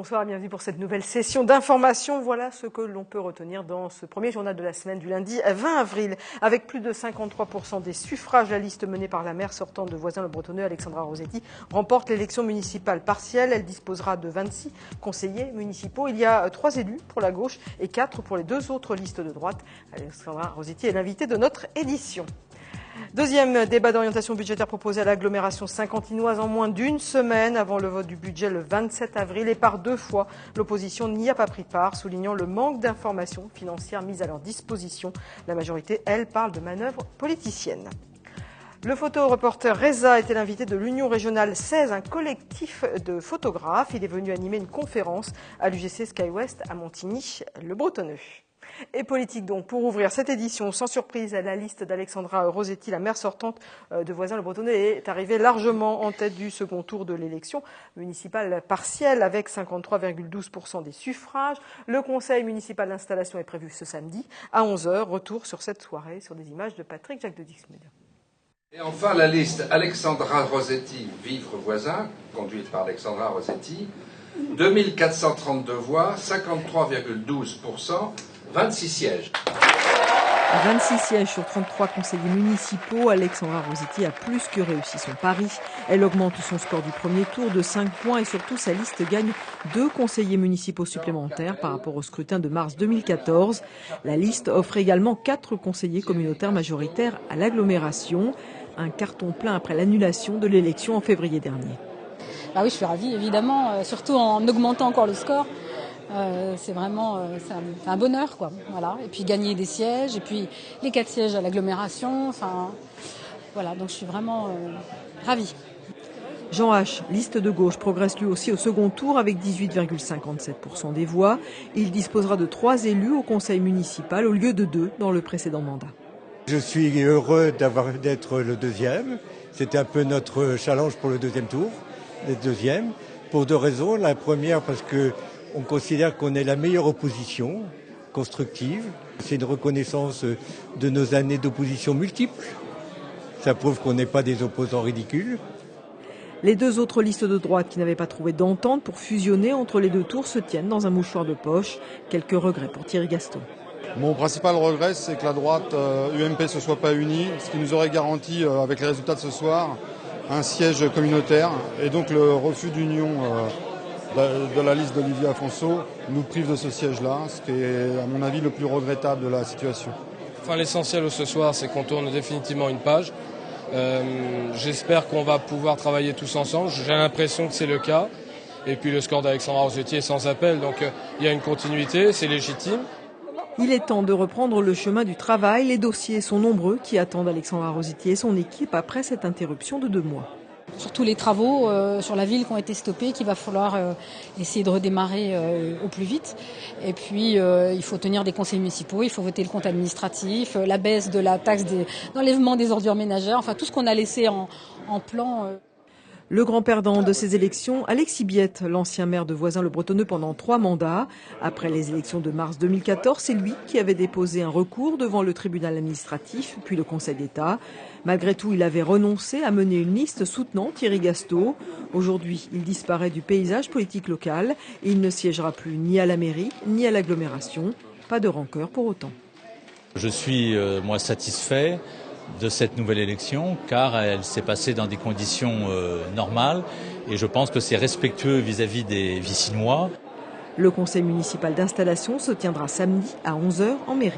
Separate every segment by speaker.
Speaker 1: bonsoir, bienvenue pour cette nouvelle session d'information. Voilà ce que l'on peut retenir dans ce premier journal de la semaine du lundi 20 avril. Avec plus de 53% des suffrages, la liste menée par la maire sortante de Voisins-le-Bretonneux, Alexandra Rossetti, remporte l'élection municipale partielle. Elle disposera de 26 conseillers municipaux. Il y a 3 élus pour la gauche et 4 pour les 2 autres listes de droite. Alexandra Rossetti est l'invitée de notre édition. Deuxième débat d'orientation budgétaire proposé à l'agglomération saint-quentinoise en moins d'une semaine avant le vote du budget le 27 avril. Et par 2 fois, l'opposition n'y a pas pris part, soulignant le manque d'informations financières mises à leur disposition. La majorité, elle, parle de manœuvres politiciennes. Le photoreporter Reza était l'invité de l'Union régionale 16, un collectif de photographes. Il est venu animer une conférence à l'UGC SkyWest à Montigny-le-Bretonneux. Et politique donc, pour ouvrir cette édition, sans surprise, la liste d'Alexandra Rossetti, la maire sortante de Voisins-le-Bretonneux, est arrivée largement en tête du second tour de l'élection municipale partielle avec 53,12% des suffrages. Le conseil municipal d'installation est prévu ce samedi à 11h. Retour sur cette soirée sur des images de Patrick Jacques de Dixmude.
Speaker 2: Et enfin, la liste Alexandra Rossetti, Vivre Voisin, conduite par Alexandra Rossetti, 2432 voix, 53,12%, 26 sièges.
Speaker 3: 26 sièges sur 33 conseillers municipaux, Alexandra Rossetti a plus que réussi son pari. Elle augmente son score du premier tour de 5 points et surtout sa liste gagne 2 conseillers municipaux supplémentaires par rapport au scrutin de mars 2014. La liste offre également 4 conseillers communautaires majoritaires à l'agglomération. Un carton plein après l'annulation de l'élection en février dernier.
Speaker 4: Ah oui, je suis ravie évidemment, surtout en augmentant encore le score. C'est vraiment c'est un bonheur, quoi. Voilà. Et puis gagner des sièges, et puis les 4 sièges à l'agglomération. Enfin, voilà, donc je suis vraiment ravie.
Speaker 3: Jean H, liste de gauche, progresse lui aussi au second tour avec 18,57% des voix. Il disposera de 3 élus au conseil municipal au lieu de 2 dans le précédent mandat.
Speaker 5: Je suis heureux d'être le deuxième. C'était un peu notre challenge pour le deuxième tour, d'être deuxième, pour 2 raisons. La première, parce que on considère qu'on est la meilleure opposition constructive. C'est une reconnaissance de nos années d'opposition multiples. Ça prouve qu'on n'est pas des opposants ridicules.
Speaker 3: Les 2 autres listes de droite qui n'avaient pas trouvé d'entente pour fusionner entre les 2 tours se tiennent dans un mouchoir de poche. Quelques regrets pour Thierry Gaston.
Speaker 6: Mon principal regret, c'est que la droite UMP ne se soit pas unie, ce qui nous aurait garanti, avec les résultats de ce soir, un siège communautaire. Et donc le refus d'union de la liste d'Olivier Afonso nous prive de ce siège-là, ce qui est, à mon avis, le plus regrettable de la situation.
Speaker 7: Enfin, l'essentiel ce soir, c'est qu'on tourne définitivement une page. J'espère qu'on va pouvoir travailler tous ensemble. J'ai l'impression que c'est le cas. Et puis le score d'Alexandra Rossetti est sans appel, donc il y a une continuité, c'est légitime.
Speaker 3: Il est temps de reprendre le chemin du travail. Les dossiers sont nombreux qui attendent Alexandra Rossetti et son équipe après cette interruption de 2 mois.
Speaker 4: Surtout les travaux sur la ville qui ont été stoppés, qu'il va falloir essayer de redémarrer au plus vite. Et puis il faut tenir des conseils municipaux, il faut voter le compte administratif, la baisse de la taxe d'enlèvement des ordures ménagères, enfin tout ce qu'on a laissé en plan.
Speaker 3: Le grand perdant de ces élections, Alexis Biette, l'ancien maire de Voisins-le-Bretonneux pendant 3 mandats. Après les élections de mars 2014, c'est lui qui avait déposé un recours devant le tribunal administratif, puis le Conseil d'État. Malgré tout, il avait renoncé à mener une liste soutenant Thierry Gaston. Aujourd'hui, il disparaît du paysage politique local et il ne siégera plus ni à la mairie, ni à l'agglomération. Pas de rancœur pour autant.
Speaker 8: Je suis, moi, satisfait de cette nouvelle élection, car elle s'est passée dans des conditions normales et je pense que c'est respectueux vis-à-vis des Vicinois.
Speaker 3: Le conseil municipal d'installation se tiendra samedi à 11h en mairie.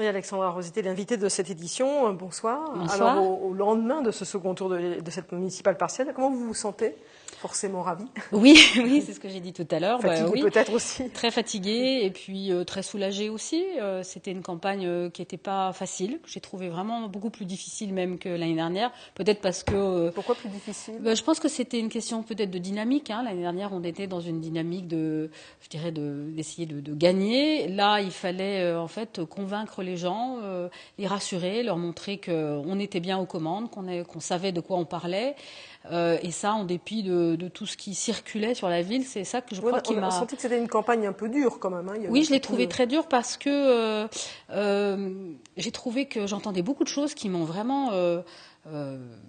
Speaker 1: Et Alexandra Rossetti, l'invitée de cette édition. Bonsoir.
Speaker 4: Bonsoir.
Speaker 1: Alors, au lendemain de ce second tour de cette municipale partielle, comment vous vous sentez ? Forcément ravie.
Speaker 4: Oui, c'est ce que j'ai dit tout à l'heure.
Speaker 1: Fatiguée
Speaker 4: oui.
Speaker 1: peut-être aussi.
Speaker 4: Très fatiguée et puis très soulagée aussi. C'était une campagne qui n'était pas facile. J'ai trouvé vraiment beaucoup plus difficile même que l'année dernière. Peut-être parce que...
Speaker 1: Pourquoi plus difficile ?
Speaker 4: Je pense que c'était une question peut-être de dynamique. L'année dernière, on était dans une dynamique d'essayer de gagner. Là, il fallait en fait convaincre les gens, les rassurer, leur montrer qu'on était bien aux commandes, qu'on savait de quoi on parlait. et ça en dépit de tout ce qui circulait sur la ville. C'est ça que je crois qui m'a...
Speaker 1: On a senti que c'était une campagne un peu dure quand même.
Speaker 4: Oui, je l'ai trouvé très dur parce que j'ai trouvé que j'entendais beaucoup de choses qui m'ont vraiment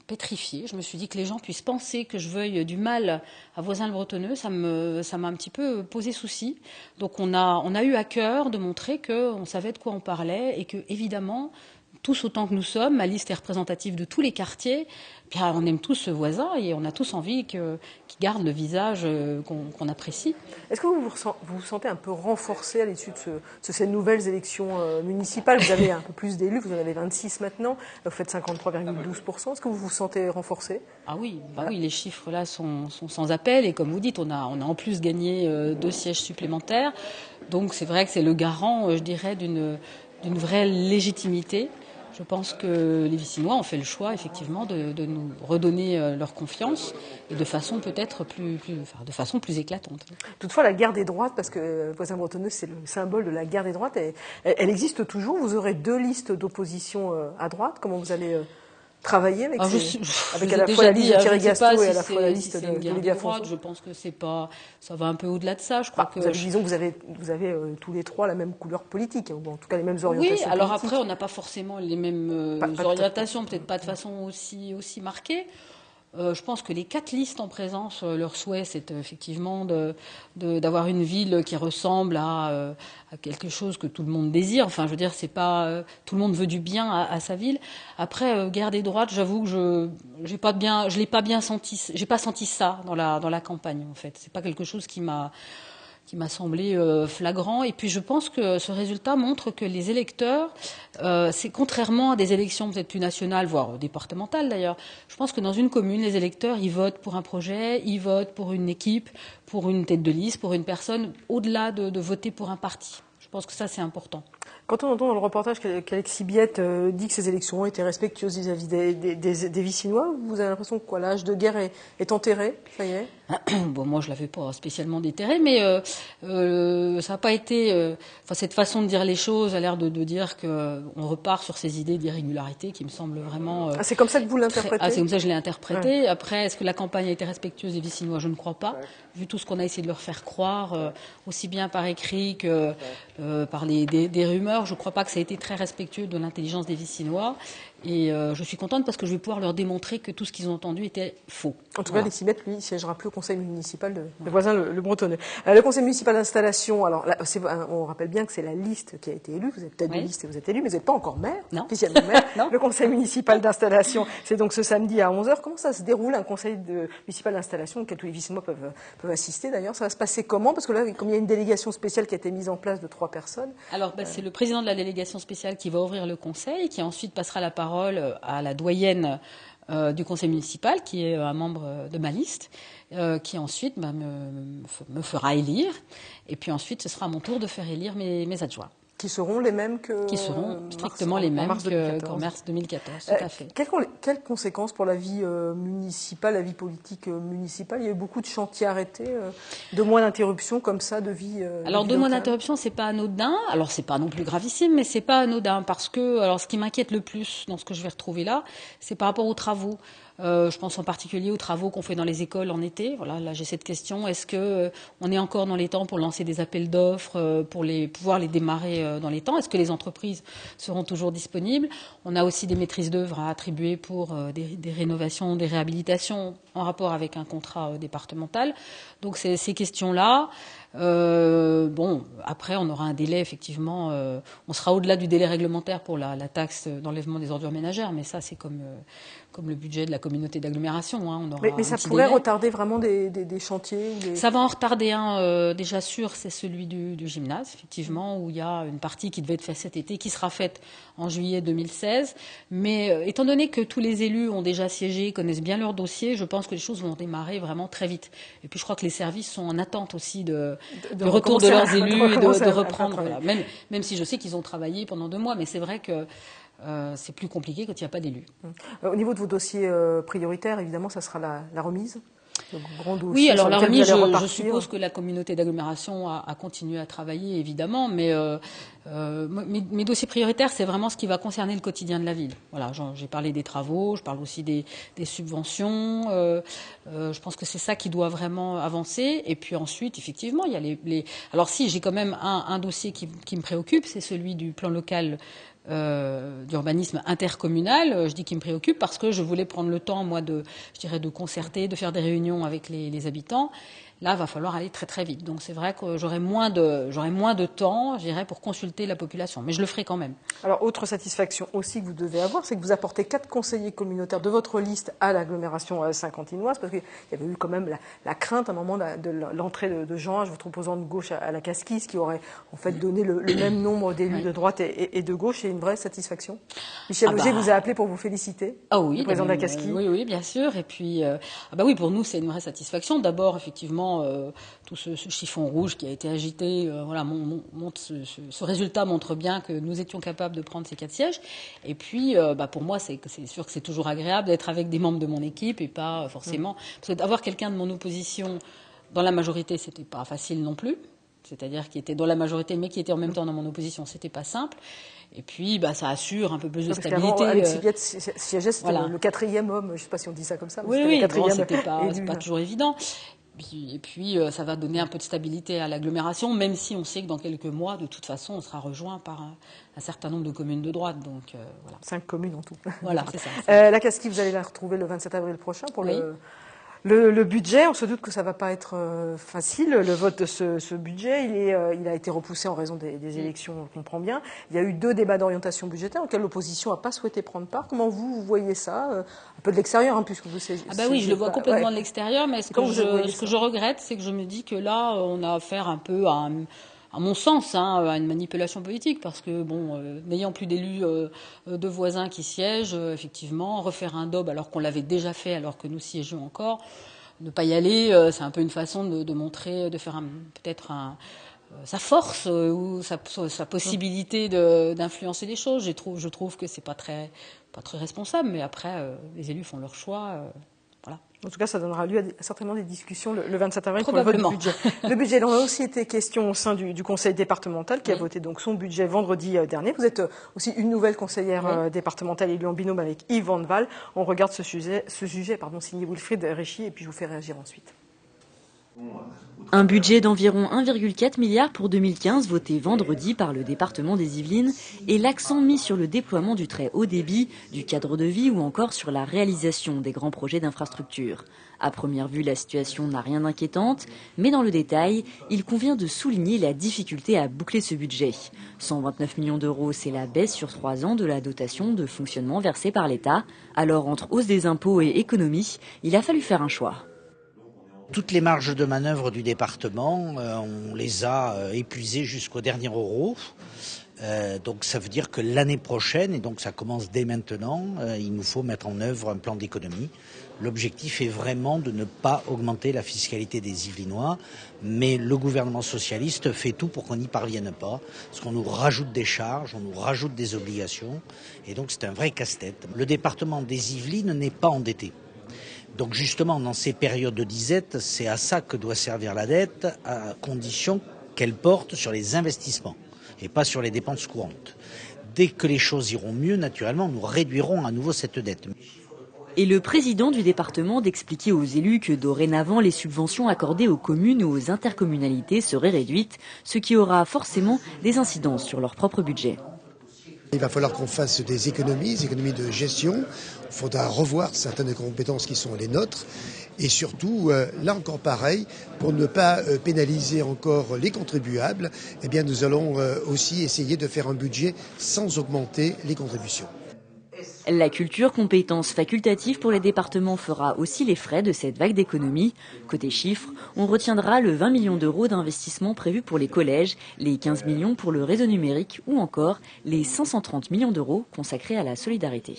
Speaker 4: pétrifiée. Je me suis dit que les gens puissent penser que je veuille du mal à Voisins-le-Bretonneux, ça m'a un petit peu posé souci. Donc on a eu à cœur de montrer qu'on savait de quoi on parlait et que, évidemment, tous autant que nous sommes, ma liste est représentative de tous les quartiers, bien, on aime tous ce voisin et on a tous envie qu'il garde le visage qu'on apprécie.
Speaker 1: Est-ce que vous vous sentez un peu renforcé à l'issue de ces nouvelles élections municipales? Vous avez un peu plus d'élus, vous en avez 26 maintenant, vous faites 53,12%. Est-ce que vous vous sentez renforcé?
Speaker 4: Ah oui, oui, les chiffres là sont sans appel et comme vous dites, on a en plus gagné 2 sièges supplémentaires. Donc c'est vrai que c'est le garant, je dirais, d'une vraie légitimité. Je pense que les Vicinois ont fait le choix, effectivement, de nous redonner leur confiance et de façon peut-être de façon plus éclatante.
Speaker 1: Toutefois, la guerre des droites, parce que Voisins-Bretonneux, c'est le symbole de la guerre des droites, elle existe toujours. Vous aurez 2 listes d'opposition à droite. Comment vous allez travailler avec, avec à la fois la liste de Thierry Gasto et à la fois la liste d'Olivier Afonso?
Speaker 4: Je pense que ça va un peu au-delà de ça. Je crois
Speaker 1: disons que vous avez tous les 3 la même couleur politique, ou en tout cas les mêmes orientations.
Speaker 4: Oui, alors
Speaker 1: politiques.
Speaker 4: après, on n'a pas forcément les mêmes orientations, peut-être pas de façon aussi marquée. Je pense que les 4 listes en présence, leur souhait, c'est effectivement d'avoir une ville qui ressemble à quelque chose que tout le monde désire. Enfin, je veux dire, c'est pas tout le monde veut du bien à sa ville. Après, guerre des droites, j'avoue que je l'ai pas bien senti. J'ai pas senti ça dans la campagne, en fait. C'est pas quelque chose qui m'a semblé flagrant. Et puis je pense que ce résultat montre que les électeurs, c'est contrairement à des élections peut-être plus nationales, voire départementales d'ailleurs, je pense que dans une commune, les électeurs, ils votent pour un projet, ils votent pour une équipe, pour une tête de liste, pour une personne, au-delà de voter pour un parti. Je pense que ça, c'est important.
Speaker 1: Quand on entend dans le reportage qu'Alexis Biette dit que ces élections ont été respectueuses vis-à-vis des Vicinois, vous avez l'impression que l'âge de guerre est enterré, ça y est?
Speaker 4: Bon, moi, je l'avais pas spécialement déterré, mais ça n'a pas été... cette façon de dire les choses a l'air de dire qu'on repart sur ces idées d'irrégularité qui me semblent vraiment...
Speaker 1: c'est comme ça que vous l'interprétez?
Speaker 4: C'est comme ça que je l'ai interprété. Ouais. Après, est-ce que la campagne a été respectueuse des Vicinois? Je ne crois pas. Ouais. Vu tout ce qu'on a essayé de leur faire croire, aussi bien par écrit que par des rumeurs, je ne crois pas que ça a été très respectueux de l'intelligence des Vicinois. Et je suis contente parce que je vais pouvoir leur démontrer que tout ce qu'ils ont entendu était faux.
Speaker 1: En tout cas, Alexis Biette, lui, siégera plus au conseil municipal de Voisins-le-Bretonneux. Le conseil municipal d'installation, alors là, on rappelle bien que c'est la liste qui a été élue. Vous êtes tête de liste et vous êtes élu, mais vous n'êtes pas encore maire, officiellement maire. Non. Le conseil municipal d'installation, c'est donc ce samedi à 11h. Comment ça se déroule, un conseil municipal d'installation auquel tous les Vicinois peuvent assister d'ailleurs? Ça va se passer comment? Parce que là, comme il y a une délégation spéciale qui a été mise en place de 3 personnes.
Speaker 4: Alors, c'est le président de la délégation spéciale qui va ouvrir le conseil, qui ensuite passera la parole à la doyenne du conseil municipal, qui est un membre de ma liste, qui ensuite me fera élire. Et puis ensuite, ce sera à mon tour de faire élire mes adjoints.
Speaker 1: Qui seront les mêmes que...
Speaker 4: Qui seront strictement les mêmes qu'en mars 2014, tout à fait.
Speaker 1: Quelles conséquences pour la vie municipale, la vie politique municipale? Il y a eu beaucoup de chantiers arrêtés, 2 mois d'interruption comme ça, de vie
Speaker 4: Alors, 2 mois d'interruption, c'est pas anodin. Alors, c'est pas non plus gravissime, mais c'est pas anodin parce que, alors, ce qui m'inquiète le plus dans ce que je vais retrouver là, c'est par rapport aux travaux. Je pense en particulier aux travaux qu'on fait dans les écoles en été. Voilà, là j'ai cette question. Est-ce que on est encore dans les temps pour lancer des appels d'offres, pour pouvoir les démarrer dans les temps? Est-ce que les entreprises seront toujours disponibles? On a aussi des maîtrises d'œuvre à attribuer pour des rénovations, des réhabilitations en rapport avec un contrat départemental. Donc ces questions-là. Après, on aura un délai, effectivement. On sera au-delà du délai réglementaire pour la taxe d'enlèvement des ordures ménagères, mais ça, c'est comme le budget de la communauté d'agglomération. Hein,
Speaker 1: mais ça pourrait retarder vraiment des chantiers
Speaker 4: Ça va en retarder un, déjà sûr, c'est celui du gymnase, effectivement, où il y a une partie qui devait être faite cet été, qui sera faite en juillet 2016. Mais étant donné que tous les élus ont déjà siégé, connaissent bien leur dossier, je pense que les choses vont démarrer vraiment très vite. Et puis je crois que les services sont en attente aussi du retour de leurs élus et de reprendre. Voilà. Même si je sais qu'ils ont travaillé pendant 2 mois, mais c'est vrai que c'est plus compliqué quand il n'y a pas d'élus.
Speaker 1: Au niveau de vos dossiers prioritaires, évidemment, ça sera la remise.
Speaker 4: Oui, alors la remise, je suppose que la communauté d'agglomération a continué à travailler, évidemment, mais mes dossiers prioritaires, c'est vraiment ce qui va concerner le quotidien de la ville. Voilà, j'ai parlé des travaux, je parle aussi des subventions. Je pense que c'est ça qui doit vraiment avancer. Et puis ensuite, effectivement, il y a Alors si, j'ai quand même un dossier qui me préoccupe, c'est celui du plan local d'urbanisme intercommunal. Je dis qu'il me préoccupe parce que je voulais prendre le temps, moi, de concerter, de faire des réunions avec les habitants. Là, va falloir aller très très vite. Donc c'est vrai que j'aurai moins de temps, je dirais, pour consulter la population. Mais je le ferai quand même.
Speaker 1: Alors, autre satisfaction aussi que vous devez avoir, c'est que vous apportez 4 conseillers communautaires de votre liste à l'agglomération saint-quentinoise, parce qu'il y avait eu quand même la crainte à un moment de l'entrée de Jean H, votre opposant de gauche à la Casquisse, qui aurait en fait donné le même nombre d'élus de droite et de gauche, et une vraie satisfaction. Michel Augier vous a appelé pour vous féliciter.
Speaker 4: Ah oui,
Speaker 1: le président de la Casquisse.
Speaker 4: Oui, bien sûr. Et puis, oui, pour nous, c'est une vraie satisfaction. D'abord, effectivement, tout ce chiffon rouge qui a été agité, ce résultat montre bien que nous étions capables de prendre ces 4 sièges. Et puis, pour moi, c'est sûr que c'est toujours agréable d'être avec des membres de mon équipe et pas forcément... Parce que d'avoir quelqu'un de mon opposition dans la majorité, c'était pas facile non plus. C'est-à-dire qui était dans la majorité, mais qui était en même temps dans mon opposition, c'était pas simple. Et puis, ça assure un peu plus de stabilité.
Speaker 1: Alexis Biette siégeait, c'était le 4e homme, je ne sais pas si on dit ça comme ça.
Speaker 4: Oui, c'était pas toujours évident. Et puis, ça va donner un peu de stabilité à l'agglomération, même si on sait que dans quelques mois, de toute façon, on sera rejoint par un certain nombre de communes de droite. Donc, voilà.
Speaker 1: 5 communes en tout.
Speaker 4: Voilà, c'est ça.
Speaker 1: La Casquille, vous allez la retrouver le 27 avril prochain pour le budget. On se doute que ça ne va pas être facile. Le vote de ce budget, il a été repoussé en raison des élections, on comprend bien. Il y a eu 2 débats d'orientation budgétaire auxquels l'opposition n'a pas souhaité prendre part. Comment vous voyez ça? Un peu de l'extérieur, puisque vous savez.
Speaker 4: Oui, je le vois complètement de l'extérieur, mais ce que je regrette, c'est que je me dis que là, on a affaire un peu à mon sens, à une manipulation politique, parce que, n'ayant plus d'élus de voisins qui siègent, effectivement, refaire un DOB alors qu'on l'avait déjà fait, alors que nous siégions encore, ne pas y aller, c'est un peu une façon de montrer, de faire sa force ou sa possibilité d'influencer les choses. Je trouve que c'est pas très responsable, mais après, les élus font leur choix. Voilà.
Speaker 1: En tout cas, ça donnera lieu à certainement des discussions le 27 avril pour le vote du budget. Le budget, il en a aussi été question au sein du conseil départemental qui a voté donc son budget vendredi dernier. Vous êtes aussi une nouvelle conseillère départementale élue en binôme avec Yves Van Val. On regarde ce sujet signé Wilfried Richy et puis je vous fais réagir ensuite.
Speaker 9: Un budget d'environ 1,4 milliard pour 2015 voté vendredi par le département des Yvelines et l'accent mis sur le déploiement du très haut débit, du cadre de vie ou encore sur la réalisation des grands projets d'infrastructure. À première vue, la situation n'a rien d'inquiétante, mais dans le détail, il convient de souligner la difficulté à boucler ce budget. 129 millions d'euros, c'est la baisse sur 3 ans de la dotation de fonctionnement versée par l'État. Alors, entre hausse des impôts et économie, il a fallu faire un choix.
Speaker 10: Toutes les marges de manœuvre du département, on les a épuisées jusqu'au dernier euro. Donc ça veut dire que l'année prochaine, et donc ça commence dès maintenant, il nous faut mettre en œuvre un plan d'économie. L'objectif est vraiment de ne pas augmenter la fiscalité des Yvelinois, mais le gouvernement socialiste fait tout pour qu'on n'y parvienne pas, parce qu'on nous rajoute des charges, on nous rajoute des obligations, et donc c'est un vrai casse-tête. Le département des Yvelines n'est pas endetté. Donc justement, dans ces périodes de disette, c'est à ça que doit servir la dette, à condition qu'elle porte sur les investissements et pas sur les dépenses courantes. Dès que les choses iront mieux, naturellement, nous réduirons à nouveau cette dette.
Speaker 9: Et le président du département d'expliquer aux élus que dorénavant les subventions accordées aux communes ou aux intercommunalités seraient réduites, ce qui aura forcément des incidences sur leur propre budget.
Speaker 11: Il va falloir qu'on fasse des économies de gestion. Il faudra revoir certaines compétences qui sont les nôtres. Et surtout, là encore pareil, pour ne pas pénaliser encore les contribuables, eh bien nous allons aussi essayer de faire un budget sans augmenter les contributions.
Speaker 9: La culture, compétence facultative pour les départements, fera aussi les frais de cette vague d'économies. Côté chiffres, on retiendra le 20 millions d'euros d'investissement prévus pour les collèges, les 15 millions pour le réseau numérique ou encore les 530 millions d'euros consacrés à la solidarité.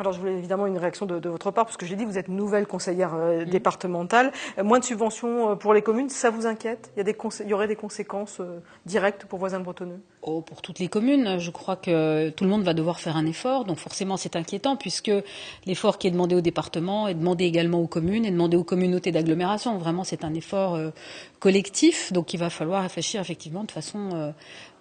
Speaker 1: Alors je voulais évidemment une réaction de votre part, parce que j'ai dit, vous êtes nouvelle conseillère départementale. Moins de subventions pour les communes, ça vous inquiète? Il y aurait des conséquences directes pour Voisins-le-Bretonneux?
Speaker 4: Oh, pour toutes les communes, je crois que tout le monde va devoir faire un effort, donc forcément c'est inquiétant, puisque l'effort qui est demandé au département est demandé également aux communes, est demandé aux communautés d'agglomération. Vraiment, c'est un effort collectif, donc il va falloir réfléchir effectivement de façon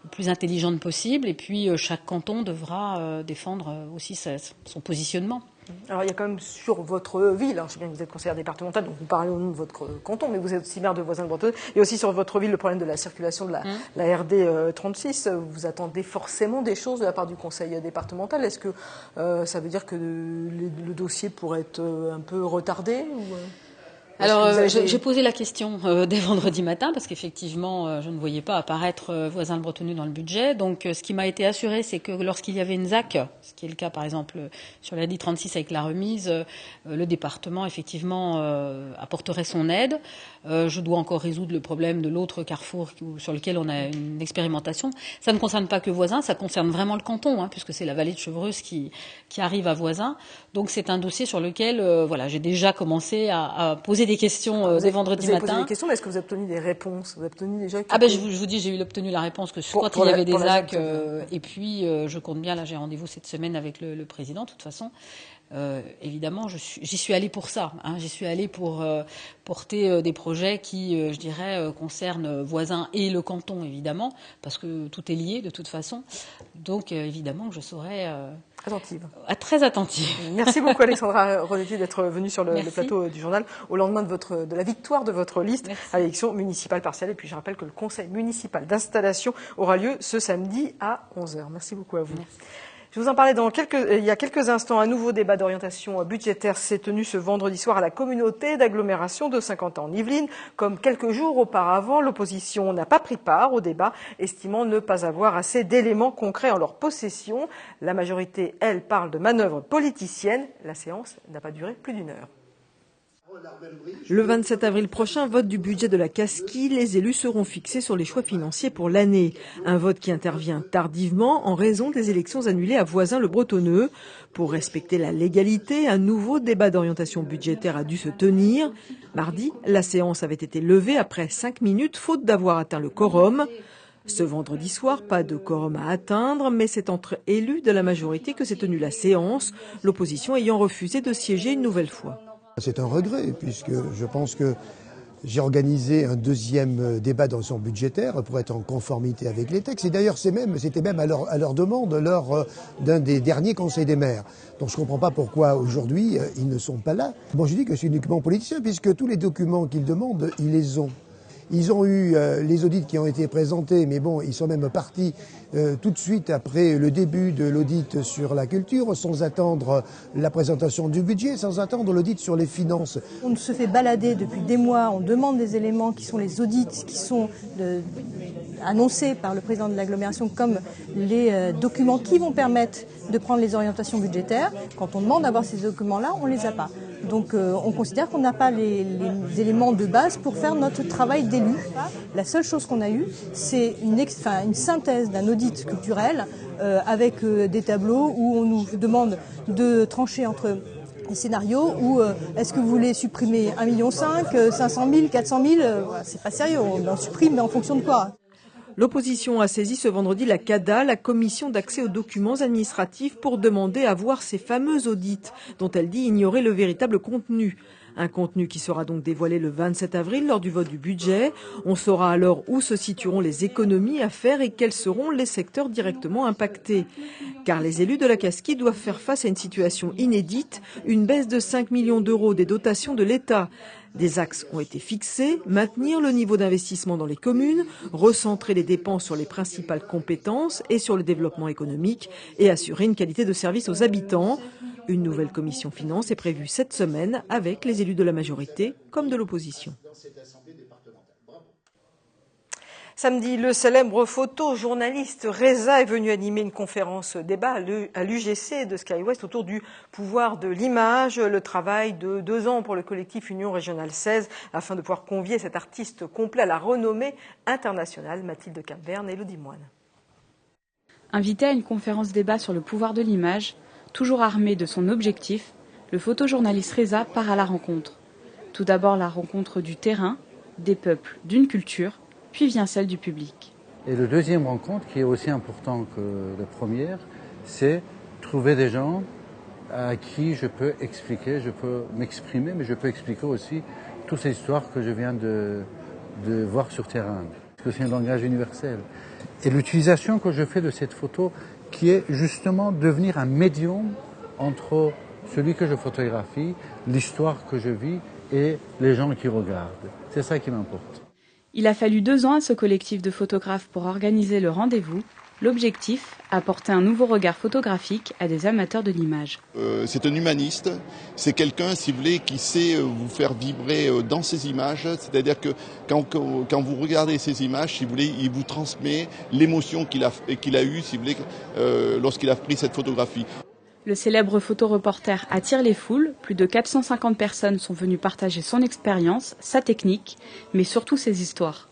Speaker 4: le plus intelligente possible, et puis chaque canton devra défendre aussi son positionnement.
Speaker 1: Alors il y a quand même sur votre ville, je sais bien que vous êtes conseillère départementale, donc vous parlez au nom de votre canton, mais vous êtes aussi maire de Voisins-le-Bretonneux, et aussi sur votre ville le problème de la circulation de la RD 36. Vous attendez forcément des choses de la part du conseil départemental. Est-ce que ça veut dire que le dossier pourrait être un peu retardé ou
Speaker 4: Alors, j'ai posé la question dès vendredi matin, parce qu'effectivement, je ne voyais pas apparaître Voisins-le-Bretonneux dans le budget. Donc, ce qui m'a été assuré, c'est que lorsqu'il y avait une ZAC, ce qui est le cas, par exemple, sur la RD 36 avec la remise, le département, effectivement, apporterait son aide. Je dois encore résoudre le problème de l'autre carrefour sur lequel on a une expérimentation. Ça ne concerne pas que Voisins, ça concerne vraiment le canton, puisque c'est la vallée de Chevreuse qui arrive à Voisins. Donc, c'est un dossier sur lequel, j'ai déjà commencé à poser des questions dès vendredi matin.
Speaker 1: Vous avez posé des questions, mais est-ce que vous avez obtenu des réponses? Vous avez obtenu déjà
Speaker 4: je vous dis, j'ai obtenu la réponse que quand il y avait des ZAC, et puis je compte bien, là j'ai rendez-vous cette semaine avec le président, de toute façon. Évidemment, j'y suis allée pour ça. J'y suis allée pour porter des projets qui, je dirais, concernent Voisins et le canton, évidemment, parce que tout est lié de toute façon. Donc, évidemment, que je serai
Speaker 1: attentive.
Speaker 4: Très attentive.
Speaker 1: Merci beaucoup, Alexandra Rosetti, d'être venue sur le plateau du journal au lendemain de la victoire de votre liste à l'élection municipale partielle. Et puis, je rappelle que le conseil municipal d'installation aura lieu ce samedi à 11h. Merci beaucoup à vous. Merci. Je vous en parlais il y a quelques instants. Un nouveau débat d'orientation budgétaire s'est tenu ce vendredi soir à la communauté d'agglomération de Saint-Quentin en Yvelines. Comme quelques jours auparavant, l'opposition n'a pas pris part au débat, estimant ne pas avoir assez d'éléments concrets en leur possession. La majorité, elle, parle de manœuvres politiciennes. La séance n'a pas duré plus d'1 heure.
Speaker 3: Le 27 avril prochain, vote du budget de la Casquie. Les élus seront fixés sur les choix financiers pour l'année. Un vote qui intervient tardivement en raison des élections annulées à Voisins-le-Bretonneux. Pour respecter la légalité, un nouveau débat d'orientation budgétaire a dû se tenir. Mardi, la séance avait été levée après 5 minutes, faute d'avoir atteint le quorum. Ce vendredi soir, pas de quorum à atteindre, mais c'est entre élus de la majorité que s'est tenue la séance, l'opposition ayant refusé de siéger une nouvelle fois.
Speaker 11: C'est un regret, puisque je pense que j'ai organisé un deuxième débat d'orientation budgétaire pour être en conformité avec les textes. Et d'ailleurs, c'était même à leur demande lors d'un des derniers conseils des maires. Donc je ne comprends pas pourquoi aujourd'hui ils ne sont pas là. Bon, je dis que c'est uniquement politicien, puisque tous les documents qu'ils demandent, ils les ont. Ils ont eu les audits qui ont été présentés, mais bon, ils sont même partis tout de suite après le début de l'audit sur la culture, sans attendre la présentation du budget, sans attendre l'audit sur les finances.
Speaker 12: On se fait balader depuis des mois, on demande des éléments qui sont les audits, qui sont annoncés par le président de l'agglomération comme les documents qui vont permettre de prendre les orientations budgétaires. Quand on demande d'avoir ces documents-là, on ne les a pas. Donc on considère qu'on n'a pas les éléments de base pour faire notre travail d'élu. La seule chose qu'on a eue, c'est une synthèse d'un audit culturel avec des tableaux où on nous demande de trancher entre les scénarios ou est-ce que vous voulez supprimer 1,5 million, 500 000, 400 000 c'est pas sérieux, on en supprime, mais en fonction de quoi?
Speaker 3: L'opposition a saisi ce vendredi la CADA, la commission d'accès aux documents administratifs, pour demander à voir ces fameux audits dont elle dit ignorer le véritable contenu. Un contenu qui sera donc dévoilé le 27 avril lors du vote du budget. On saura alors où se situeront les économies à faire et quels seront les secteurs directement impactés. Car les élus de la Casquie doivent faire face à une situation inédite, une baisse de 5 millions d'euros des dotations de l'État. Des axes ont été fixés, maintenir le niveau d'investissement dans les communes, recentrer les dépenses sur les principales compétences et sur le développement économique et assurer une qualité de service aux habitants. Une nouvelle commission finances est prévue cette semaine avec les élus de la majorité comme de l'opposition.
Speaker 1: Samedi, le célèbre photojournaliste Reza est venu animer une conférence débat à l'UGC de SkyWest autour du pouvoir de l'image, le travail de 2 ans pour le collectif Union Régionale 16 afin de pouvoir convier cet artiste complet à la renommée internationale. Mathilde Capverne et Elodie Moine.
Speaker 13: Invité à une conférence débat sur le pouvoir de l'image, Toujours armé de son objectif, le photojournaliste Reza part à la rencontre. Tout d'abord la rencontre du terrain, des peuples, d'une culture, puis vient celle du public.
Speaker 14: Et le deuxième rencontre, qui est aussi important que la première, c'est trouver des gens à qui je peux expliquer, je peux m'exprimer, mais je peux expliquer aussi toutes ces histoires que je viens de voir sur terrain. Parce que c'est un langage universel. Et l'utilisation que je fais de cette photo, qui est justement devenir un médium entre celui que je photographie, l'histoire que je vis et les gens qui regardent. C'est ça qui m'importe.
Speaker 13: Il a fallu 2 ans à ce collectif de photographes pour organiser le rendez-vous. L'objectif, apporter un nouveau regard photographique à des amateurs de l'image.
Speaker 15: C'est un humaniste, c'est quelqu'un, si vous voulez, qui sait vous faire vibrer dans ces images. C'est-à-dire que quand vous regardez ces images, si vous voulez, il vous transmet l'émotion qu'il a eue, si vous voulez, lorsqu'il a pris cette photographie.
Speaker 13: Le célèbre photoreporter attire les foules. Plus de 450 personnes sont venues partager son expérience, sa technique, mais surtout ses histoires.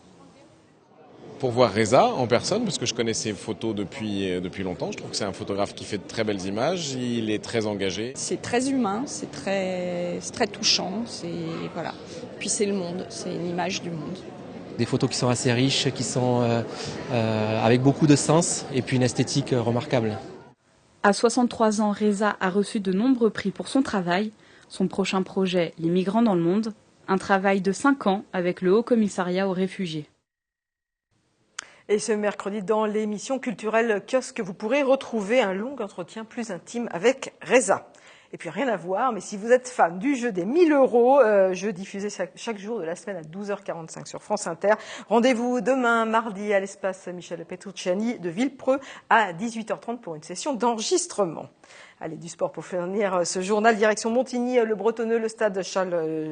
Speaker 16: Pour voir Reza en personne, parce que je connais ses photos depuis longtemps. Je trouve que c'est un photographe qui fait de très belles images, il est très engagé.
Speaker 17: C'est très humain, c'est très touchant, voilà. Puis c'est le monde, c'est une image du monde.
Speaker 18: Des photos qui sont assez riches, qui sont avec beaucoup de sens et puis une esthétique remarquable.
Speaker 13: À 63 ans, Reza a reçu de nombreux prix pour son travail. Son prochain projet, Les migrants dans le monde, un travail de 5 ans avec le Haut Commissariat aux réfugiés.
Speaker 1: Et ce mercredi, dans l'émission culturelle Kiosque, vous pourrez retrouver un long entretien plus intime avec Reza. Et puis rien à voir, mais si vous êtes fan du jeu des 1000 €, jeu diffusé chaque jour de la semaine à 12h45 sur France Inter. Rendez-vous demain, mardi, à l'espace Michel Petrucciani de Villepreux à 18h30 pour une session d'enregistrement. Allez, du sport pour finir ce journal. Direction Montigny, le Bretonneux, le stade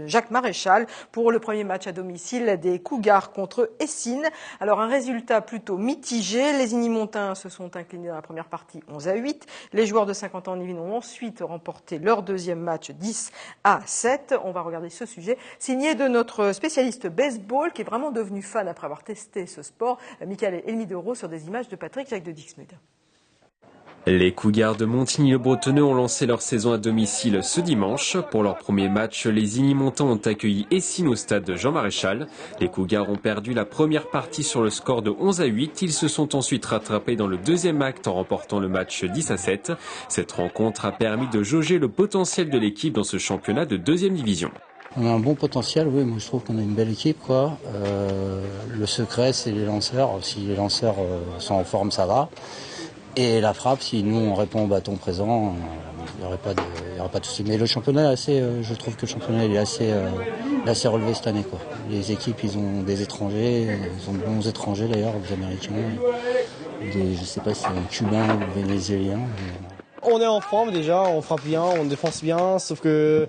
Speaker 1: Jacques Maréchal pour le premier match à domicile des Cougars contre Eysines. Alors un résultat plutôt mitigé. Les Igny-Montins se sont inclinés dans la première partie 11-8. Les joueurs de 50 ans en Yvelines ont ensuite remporté leur deuxième match 10-7. On va regarder ce sujet signé de notre spécialiste baseball qui est vraiment devenu fan après avoir testé ce sport, Michael Elmidoro, sur des images de Patrick Jacques de Dixmude.
Speaker 19: Les Cougars de Montigny-le-Bretonneux ont lancé leur saison à domicile ce dimanche. Pour leur premier match, les Igny-Montins ont accueilli Eysines au stade Jean Maréchal. Les Cougars ont perdu la première partie sur le score de 11-8. Ils se sont ensuite rattrapés dans le deuxième acte en remportant le match 10-7. Cette rencontre a permis de jauger le potentiel de l'équipe dans ce championnat de deuxième division.
Speaker 14: On a un bon potentiel, oui, moi je trouve qu'on a une belle équipe, quoi. Le secret, c'est les lanceurs. Si les lanceurs sont en forme, ça va. Et la frappe, si nous on répond au bâton présent, il n'y aurait pas de souci. Mais le championnat, je trouve que le championnat il est assez relevé cette année, quoi. Les équipes, ils ont des étrangers, ils ont de bons étrangers d'ailleurs, des Américains, je ne sais pas si c'est un Cubain ou Vénézuélien.
Speaker 20: On est en forme déjà, on frappe bien, on défense bien, sauf que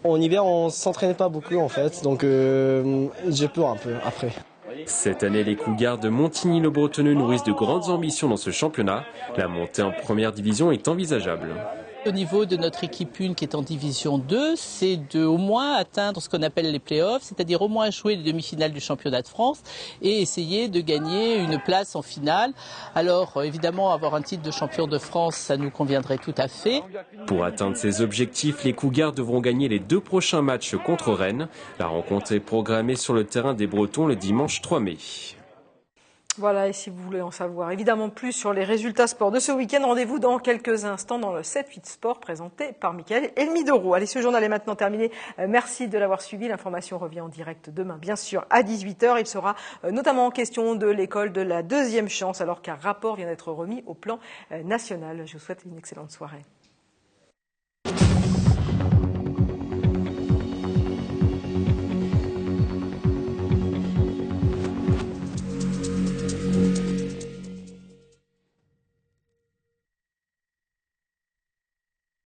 Speaker 20: en hiver on s'entraînait pas beaucoup en fait, donc j'ai peur un peu après.
Speaker 19: Cette année, les Cougars de Montigny-le-Bretonneux nourrissent de grandes ambitions dans ce championnat. La montée en première division est envisageable.
Speaker 21: Au niveau de notre équipe 1 qui est en division 2, c'est de au moins atteindre ce qu'on appelle les play-offs, c'est-à-dire au moins jouer les demi-finales du championnat de France et essayer de gagner une place en finale. Alors évidemment, avoir un titre de champion de France, ça nous conviendrait tout à fait.
Speaker 19: Pour atteindre ces objectifs, les Cougars devront gagner les 2 prochains matchs contre Rennes. La rencontre est programmée sur le terrain des Bretons le dimanche 3 mai.
Speaker 1: Voilà, et si vous voulez en savoir évidemment plus sur les résultats sport de ce week-end, rendez-vous dans quelques instants dans le 7-8 Sport présenté par Michael Elmidoro. Allez, ce journal est maintenant terminé. Merci de l'avoir suivi. L'information revient en direct demain, bien sûr, à 18h. Il sera notamment question de l'école de la deuxième chance, alors qu'un rapport vient d'être remis au plan national. Je vous souhaite une excellente soirée.